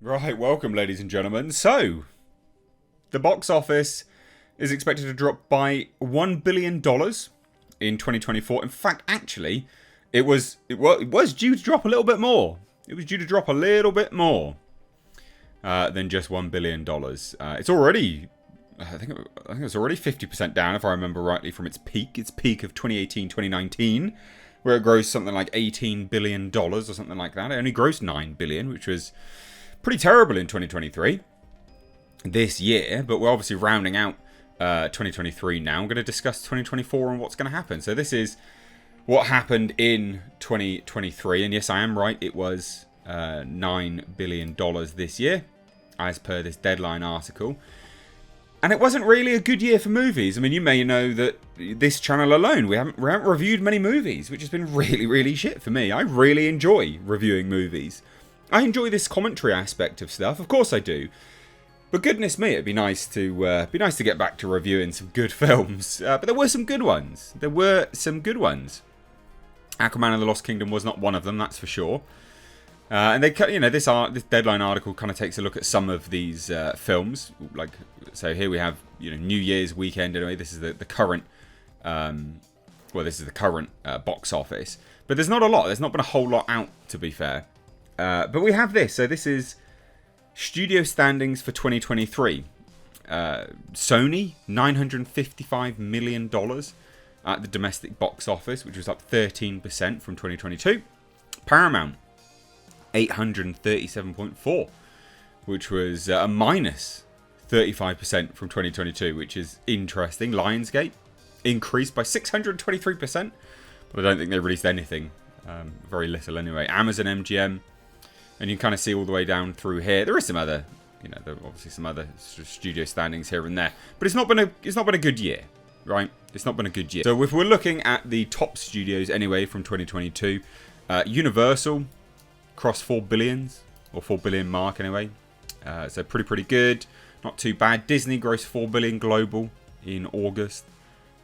Right, welcome, ladies and gentlemen. So, the box office is expected to drop by $1 billion in 2024. In fact, actually, it was due to drop a little bit more. It was due to drop a little bit more than just $1 billion. It's already, I think it's already 50% down, if I remember rightly, from its peak. Its peak of 2018, 2019, where it grossed something like $18 billion or something like that. It only grossed $9 billion, which was pretty terrible in 2023 this year, but we're obviously rounding out 2023 now. I'm going to discuss 2024 and what's going to happen. So this is what happened in 2023, and yes, I am right, it was $9 billion this year, as per this Deadline article. And it wasn't really a good year for movies. I mean, you may know that this channel alone, we haven't reviewed many movies, which has been really, really shit for me. I really enjoy reviewing movies. I enjoy this commentary aspect of stuff, of course I do. But goodness me, it'd be nice to get back to reviewing some good films. But there were some good ones. Aquaman and the Lost Kingdom was not one of them, that's for sure. And they, this Deadline article kind of takes a look at some of these films. Like, so here we have, New Year's weekend. Anyway, this is the current, this is the current box office. But there's not a lot. There's not been a whole lot out, to be fair. But we have this. So this is studio standings for 2023. Sony, $955 million at the domestic box office, which was up 13% from 2022. Paramount, 837.4, which was a minus 35% from 2022, which is interesting. Lionsgate increased by 623%, but I don't think they released anything. Very little anyway. Amazon MGM. And you can kind of see all the way down through here. There is some other, there are obviously some other studio standings here and there. But it's not been a good year, right? It's not been a good year. So if we're looking at the top studios anyway from 2022, Universal crossed 4 billions, or 4 billion mark anyway. So pretty good. Not too bad. Disney grossed 4 billion global in August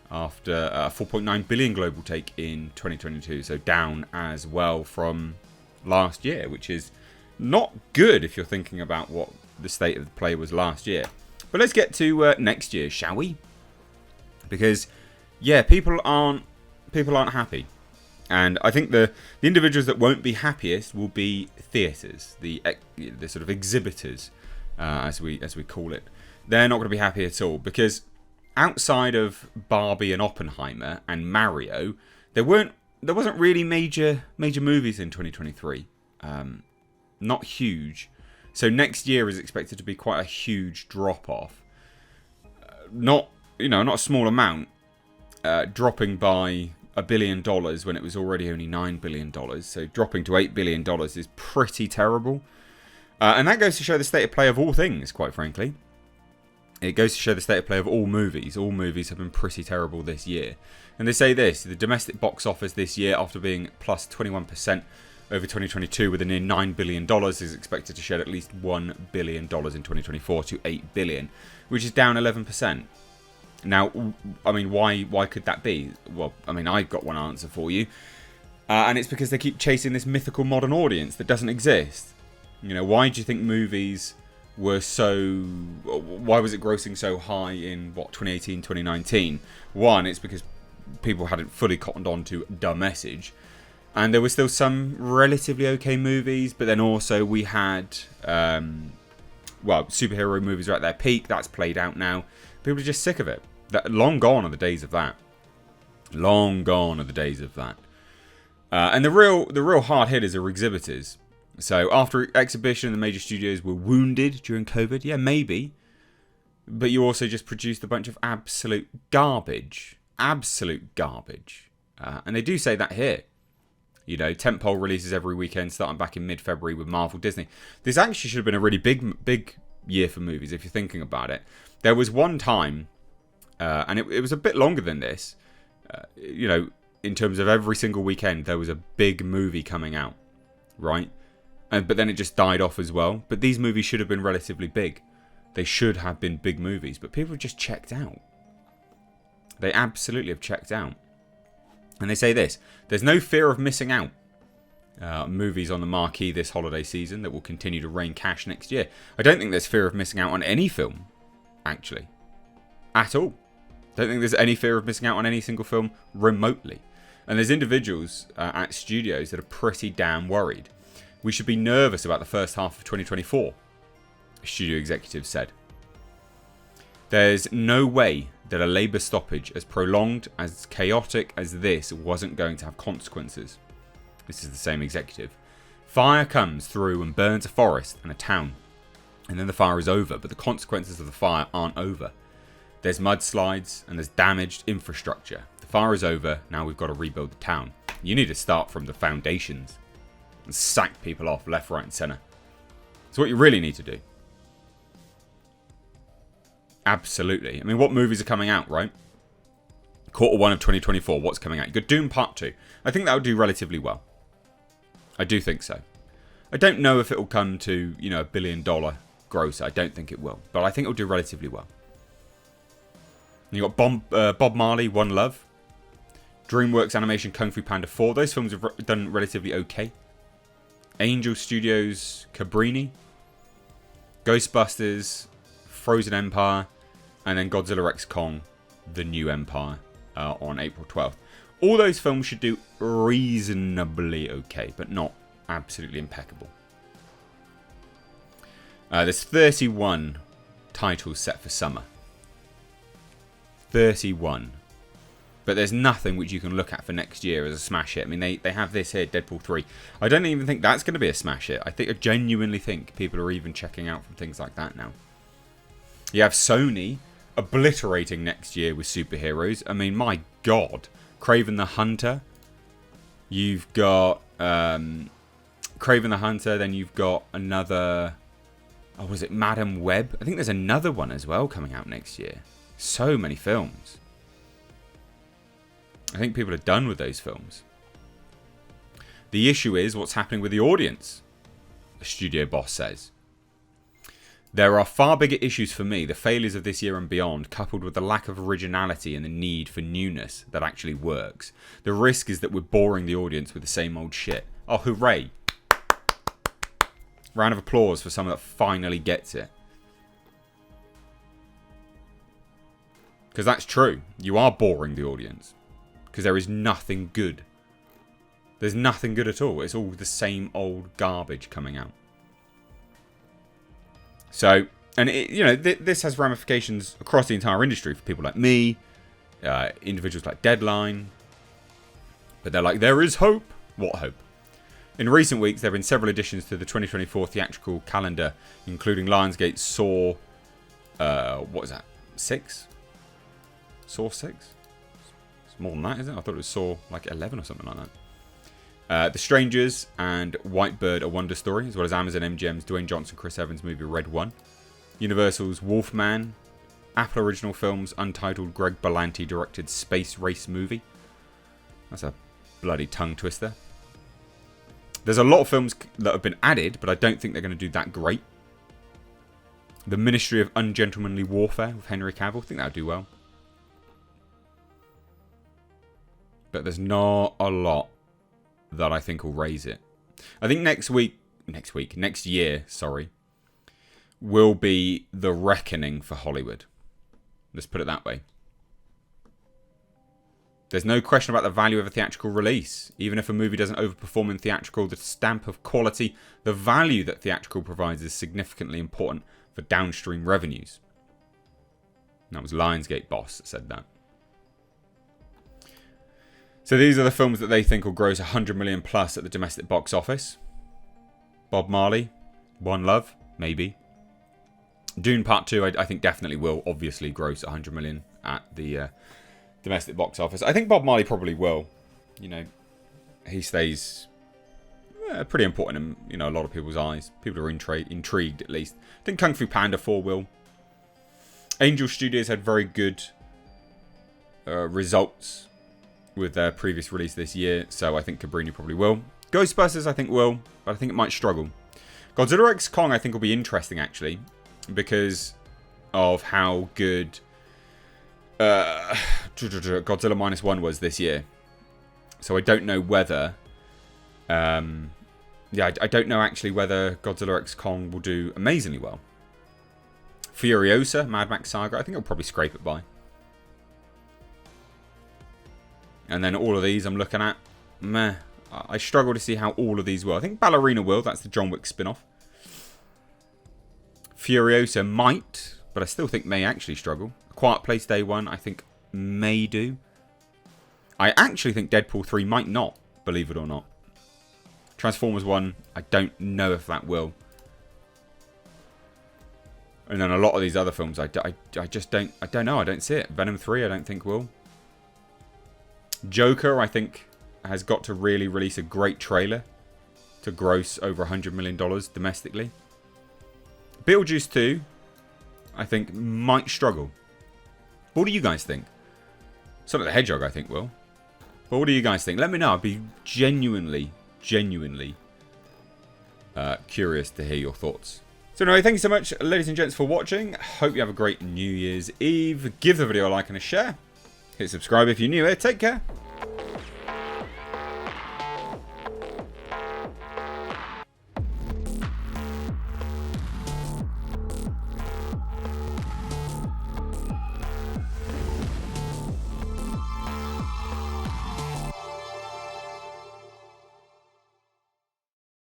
after a 4.9 billion global take in 2022. So down as well from last year, which is not good if you're thinking about what the state of the play was last year. But let's get to next year, shall we? Because yeah, people aren't happy, and I think the individuals that won't be happiest will be theatres, the sort of exhibitors, as we call it. They're not going to be happy at all, because outside of Barbie and Oppenheimer and Mario, there wasn't really major movies in 2023. Not huge. So next year is expected to be quite a huge drop off. Not a small amount. Dropping by $1 billion when it was already only $9 billion. So dropping to $8 billion is pretty terrible. And that goes to show the state of play of all things, quite frankly. It goes to show the state of play of all movies. All movies have been pretty terrible this year. And they say this, the domestic box office this year, after being plus 21% over 2022 with a near $9 billion, is expected to shed at least $1 billion in 2024 to $8 billion, which is down 11%. Now, I mean, why could that be? Well, I mean, I've got one answer for you. And it's because they keep chasing this mythical modern audience that doesn't exist. Why do you think movies were why was it grossing so high in 2018, 2019? One, it's because people hadn't fully cottoned on to the message, and there were still some relatively okay movies, but then also we had superhero movies are at their peak. That's played out now. People are just sick of it. Long gone are the days of that. Long gone are the days of that. And the real hard hitters are exhibitors. So after exhibition, the major studios were wounded during COVID. Yeah, maybe. But you also just produced a bunch of absolute garbage. Absolute garbage. And they do say that here. Tentpole releases every weekend, starting back in mid-February with Marvel, Disney. This actually should have been a really big year for movies, if you're thinking about it. There was one time, and it was a bit longer than this, in terms of every single weekend, there was a big movie coming out, right? But then it just died off as well. But these movies should have been relatively big. They should have been big movies, but people have just checked out. They absolutely have checked out. And they say this, there's no fear of missing out. movies on the marquee this holiday season that will continue to rain cash next year. I don't think there's fear of missing out on any film, actually. At all. Don't think there's any fear of missing out on any single film remotely. And there's individuals at studios that are pretty damn worried. We should be nervous about the first half of 2024, a studio executive said. There's no way that a labour stoppage as prolonged, as chaotic as this wasn't going to have consequences. This is the same executive. Fire comes through and burns a forest and a town. And then the fire is over, but the consequences of the fire aren't over. There's mudslides and there's damaged infrastructure. The fire is over, now we've got to rebuild the town. You need to start from the foundations and sack people off left, right and centre. It's what you really need to do. Absolutely. I mean, what movies are coming out, right? Q1 of 2024, what's coming out? You've got Doom Part 2. I think that will do relatively well. I do think so. I don't know if it will come to, $1 billion gross. I don't think it will. But I think it will do relatively well. You got Bob Marley, One Love. DreamWorks Animation Kung Fu Panda 4. Those films have done relatively okay. Angel Studios Cabrini. Ghostbusters. Frozen Empire. And then Godzilla X Kong, The New Empire, on April 12th. All those films should do reasonably okay, but not absolutely impeccable. There's 31 titles set for summer. 31. But there's nothing which you can look at for next year as a smash hit. I mean, they have this here, Deadpool 3. I don't even think that's going to be a smash hit. I genuinely think people are even checking out from things like that now. You have Sony obliterating next year with superheroes. I mean, my God. Kraven the Hunter. You've got Kraven the Hunter. Then you've got another... Oh, was it Madam Web? I think there's another one as well coming out next year. So many films. I think people are done with those films. The issue is what's happening with the audience, the studio boss says. There are far bigger issues for me, the failures of this year and beyond, coupled with the lack of originality and the need for newness that actually works. The risk is that we're boring the audience with the same old shit. Oh, hooray. Round of applause for someone that finally gets it. Because that's true. You are boring the audience. Because there is nothing good. There's nothing good at all. It's all the same old garbage coming out. So, and this has ramifications across the entire industry for people like me, individuals like Deadline. But they're like, there is hope. What hope? In recent weeks, there have been several additions to the 2024 theatrical calendar, including Lionsgate Saw, what is that, 6? Saw 6? It's more than that, isn't it? I thought it was Saw like 11 or something like that. The Strangers and Whitebird: A Wonder Story, as well as Amazon MGM's Dwayne Johnson, Chris Evans movie Red One. Universal's Wolfman. Apple Original Films' untitled Greg Berlanti directed space race movie. That's a bloody tongue twister. There's a lot of films that have been added, but I don't think they're going to do that great. The Ministry of Ungentlemanly Warfare with Henry Cavill. I think that'll do well. But there's not a lot that I think will raise it. I think next year, will be the reckoning for Hollywood. Let's put it that way. There's no question about the value of a theatrical release. Even if a movie doesn't overperform in theatrical, the stamp of quality, the value that theatrical provides is significantly important for downstream revenues. That was Lionsgate boss that said that. So these are the films that they think will gross 100 million plus at the domestic box office. Bob Marley, One Love, maybe. Dune Part 2, I think definitely will obviously gross 100 million at the domestic box office. I think Bob Marley probably will. He stays pretty important in a lot of people's eyes. People are intrigued at least. I think Kung Fu Panda 4 will. Angel Studios had very good results with their previous release this year, so I think Cabrini probably will. Ghostbusters I think will, but I think it might struggle. Godzilla X Kong I think will be interesting actually, because of how good Godzilla -1 was this year. So I don't know whether Yeah, I don't know actually whether Godzilla X Kong will do amazingly well. Furiosa, Mad Max Saga, I think it'll probably scrape it by. And then all of these I'm looking at, meh. I struggle to see how all of these will. I think Ballerina will, that's the John Wick spin-off. Furiosa might, but I still think may actually struggle. A Quiet Place Day 1, I think may do. I actually think Deadpool 3 might not, believe it or not. Transformers 1, I don't know if that will. And then a lot of these other films, I just don't know. I don't see it. Venom 3, I don't think will. Joker, I think, has got to really release a great trailer to gross over $100 million domestically. Beetlejuice 2, I think, might struggle. What do you guys think? Sonic the Hedgehog, I think, will. But what do you guys think? Let me know. I'd be genuinely curious to hear your thoughts. So anyway, thank you so much, ladies and gents, for watching. Hope you have a great New Year's Eve. Give the video a like and a share. Hit subscribe if you're new here. Take care.